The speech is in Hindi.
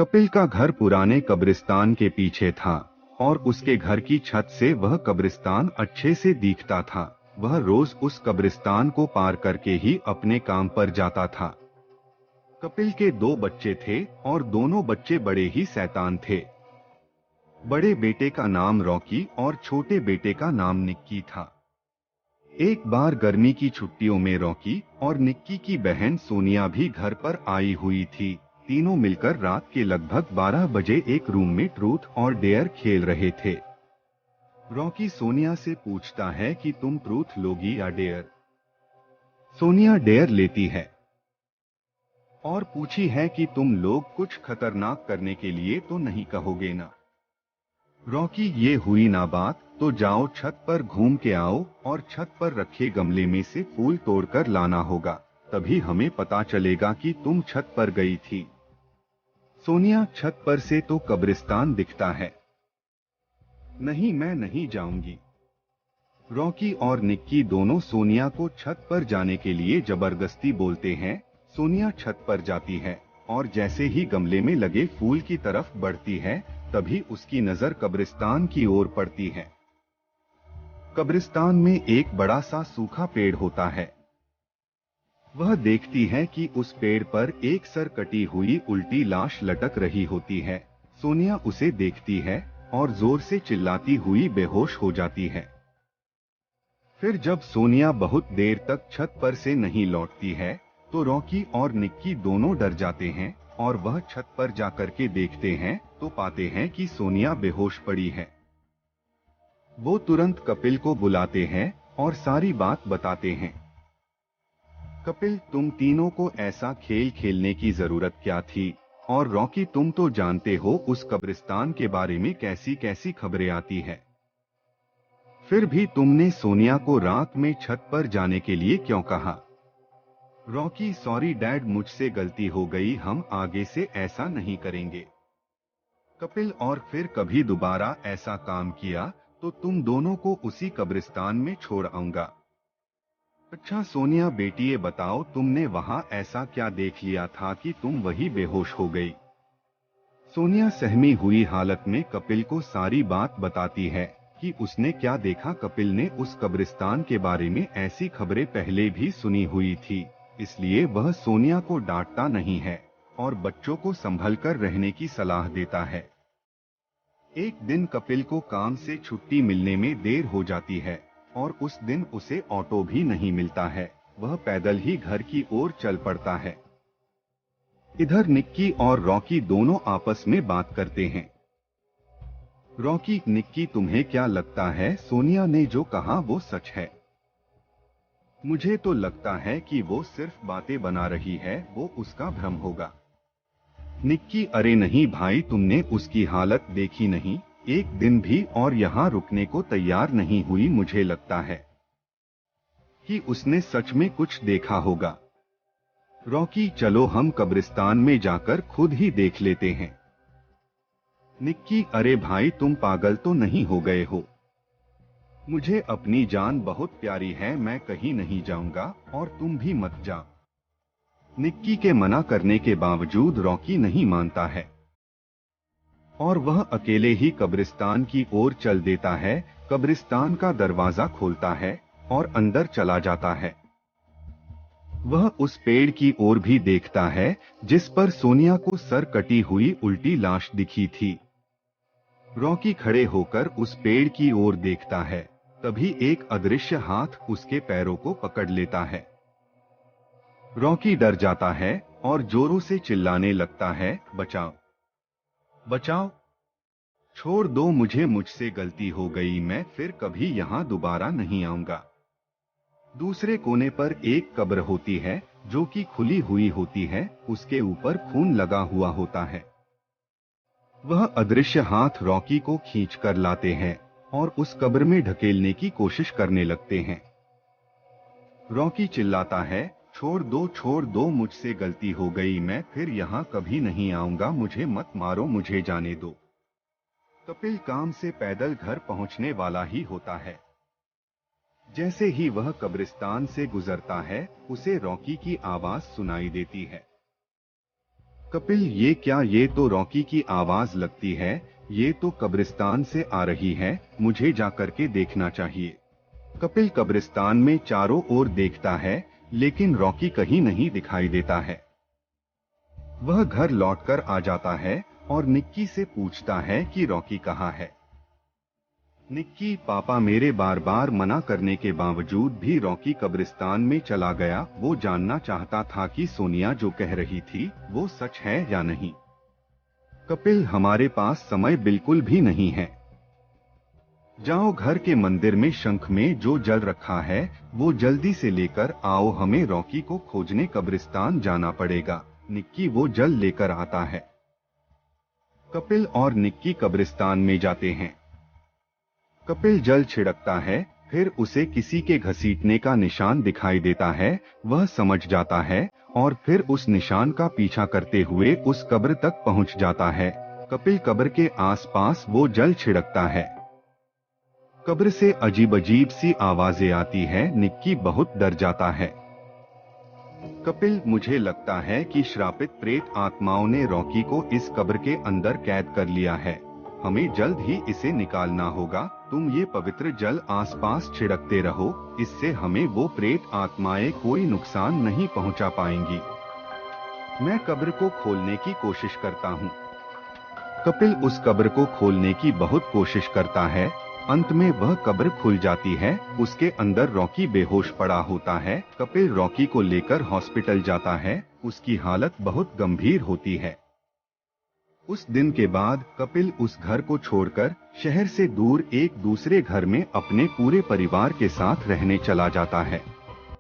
कपिल का घर पुराने कब्रिस्तान के पीछे था और उसके घर की छत से वह कब्रिस्तान अच्छे से दिखता था। वह रोज उस कब्रिस्तान को पार करके ही अपने काम पर जाता था। कपिल के दो बच्चे थे और दोनों बच्चे बड़े ही शैतान थे। बड़े बेटे का नाम रॉकी और छोटे बेटे का नाम निक्की था। एक बार गर्मी की छुट्टियों में रॉकी और निक्की की बहन सोनिया भी घर पर आई हुई थी। तीनों मिलकर रात के लगभग 12 बजे एक रूम में ट्रूथ और डेयर खेल रहे थे। रॉकी सोनिया से पूछता है कि तुम ट्रूथ लोगी या डेयर। सोनिया डेयर लेती है और पूछी है कि तुम लोग कुछ खतरनाक करने के लिए तो नहीं कहोगे ना। रॉकी, ये हुई ना बात, तो जाओ छत पर घूम के आओ और छत पर रखे गमले में से फूल तोड़कर लाना होगा, तभी हमें पता चलेगा कि तुम छत पर गई थी। सोनिया, छत पर से तो कब्रिस्तान दिखता है। नहीं, मैं नहीं जाऊंगी। रॉकी और निक्की दोनों सोनिया को छत पर जाने के लिए जबरदस्ती बोलते हैं। सोनिया छत पर जाती है और जैसे ही गमले में लगे फूल की तरफ बढ़ती है, तभी उसकी नजर कब्रिस्तान की ओर पड़ती है। कब्रिस्तान में एक बड़ा सा सूखा पेड़ होता है। वह देखती है कि उस पेड़ पर एक सर कटी हुई उल्टी लाश लटक रही होती है। सोनिया उसे देखती है और जोर से चिल्लाती हुई बेहोश हो जाती है। फिर जब सोनिया बहुत देर तक छत पर से नहीं लौटती है, तो रॉकी और निक्की दोनों डर जाते हैं और वह छत पर जाकर के देखते हैं तो पाते हैं कि सोनिया बेहोश पड़ी है। वो तुरंत कपिल को बुलाते हैं और सारी बात बताते हैं। कपिल, तुम तीनों को ऐसा खेल खेलने की जरूरत क्या थी? और रॉकी, तुम तो जानते हो उस कब्रिस्तान के बारे में कैसी कैसी खबरें आती है। फिर भी तुमने सोनिया को रात में छत पर जाने के लिए क्यों कहा? रॉकी, सॉरी डैड, मुझसे गलती हो गई, हम आगे से ऐसा नहीं करेंगे। कपिल, और फिर कभी दोबारा ऐसा काम किया तो तुम दोनों को उसी कब्रिस्तान में छोड़ आऊंगा। अच्छा सोनिया बेटी, ये बताओ तुमने वहां ऐसा क्या देख लिया था कि तुम वही बेहोश हो गई? सोनिया सहमी हुई हालत में कपिल को सारी बात बताती है कि उसने क्या देखा। कपिल ने उस कब्रिस्तान के बारे में ऐसी खबरें पहले भी सुनी हुई थी, इसलिए वह सोनिया को डांटता नहीं है और बच्चों को संभल कर रहने की सलाह देता है। एक दिन कपिल को काम से छुट्टी मिलने में देर हो जाती है और उस दिन उसे ऑटो भी नहीं मिलता है। वह पैदल ही घर की ओर चल पड़ता है। इधर निक्की और रॉकी दोनों आपस में बात करते हैं। रॉकी, निक्की, तुम्हें क्या लगता है सोनिया ने जो कहा वो सच है? मुझे तो लगता है कि वो सिर्फ बातें बना रही है, वो उसका भ्रम होगा। निक्की, अरे नहीं भाई, तुमने उसकी हालत देखी नहीं, एक दिन भी और यहाँ रुकने को तैयार नहीं हुई। मुझे लगता है कि उसने सच में कुछ देखा होगा। रॉकी, चलो हम कब्रिस्तान में जाकर खुद ही देख लेते हैं। निक्की, अरे भाई, तुम पागल तो नहीं हो गए हो? मुझे अपनी जान बहुत प्यारी है, मैं कहीं नहीं जाऊंगा और तुम भी मत जाओ। निक्की के मना करने के बावजूद रॉकी नहीं मानता है और वह अकेले ही कब्रिस्तान की ओर चल देता है। कब्रिस्तान का दरवाजा खोलता है और अंदर चला जाता है। वह उस पेड़ की ओर भी देखता है जिस पर सोनिया को सर कटी हुई उल्टी लाश दिखी थी। रॉकी खड़े होकर उस पेड़ की ओर देखता है, तभी एक अदृश्य हाथ उसके पैरों को पकड़ लेता है। रॉकी डर जाता है और जोरों से चिल्लाने लगता है, बचाओ, बचाओ, छोड़ दो मुझे, मुझसे गलती हो गई, मैं फिर कभी यहाँ दोबारा नहीं आऊंगा। दूसरे कोने पर एक कब्र होती है जो कि खुली हुई होती है, उसके ऊपर खून लगा हुआ होता है। वह अदृश्य हाथ रॉकी को खींच कर लाते हैं और उस कब्र में ढकेलने की कोशिश करने लगते हैं। रॉकी चिल्लाता है, छोड़ दो, मुझसे गलती हो गई, मैं फिर यहाँ कभी नहीं आऊंगा, मुझे मत मारो, मुझे जाने दो। कपिल काम से पैदल घर पहुंचने वाला ही होता है। जैसे ही वह कब्रिस्तान से गुजरता है, उसे रॉकी की आवाज सुनाई देती है। कपिल, ये क्या? ये तो रॉकी की आवाज लगती है। ये तो कब्रिस्तान से आ रही है, मुझे जाकर के देखना चाहिए। कपिल कब्रिस्तान में चारों ओर देखता है, लेकिन रॉकी कहीं नहीं दिखाई देता है। वह घर लौटकर आ जाता है और निक्की से पूछता है कि रॉकी कहाँ है। निक्की, पापा मेरे बार बार मना करने के बावजूद भी रॉकी कब्रिस्तान में चला गया। वो जानना चाहता था कि सोनिया जो कह रही थी वो सच है या नहीं। कपिल, हमारे पास समय बिल्कुल भी नहीं है। जाओ, घर के मंदिर में शंख में जो जल रखा है वो जल्दी से लेकर आओ, हमें रॉकी को खोजने कब्रिस्तान जाना पड़ेगा। निक्की वो जल लेकर आता है। कपिल और निक्की कब्रिस्तान में जाते हैं। कपिल जल छिड़कता है, फिर उसे किसी के घसीटने का निशान दिखाई देता है। वह समझ जाता है और फिर उस निशान का पीछा करते हुए उस कब्र तक पहुंच जाता है। कपिल कब्र के आसपास वो जल छिड़कता है। कब्र से अजीब अजीब सी आवाजें आती है। निक्की बहुत डर जाता है। कपिल, मुझे लगता है कि श्रापित प्रेत आत्माओं ने रॉकी को इस कब्र के अंदर कैद कर लिया है। हमें जल्द ही इसे निकालना होगा। तुम ये पवित्र जल आसपास छिड़कते रहो, इससे हमें वो प्रेत आत्माएं कोई नुकसान नहीं पहुंचा पाएंगी। मैं कब्र को खोलने की कोशिश करता हूँ। कपिल उस कब्र को खोलने की बहुत कोशिश करता है। अंत में वह कब्र खुल जाती है। उसके अंदर रॉकी बेहोश पड़ा होता है। कपिल रॉकी को लेकर हॉस्पिटल जाता है। उसकी हालत बहुत गंभीर होती है। उस दिन के बाद कपिल उस घर को छोड़कर शहर से दूर एक दूसरे घर में अपने पूरे परिवार के साथ रहने चला जाता है।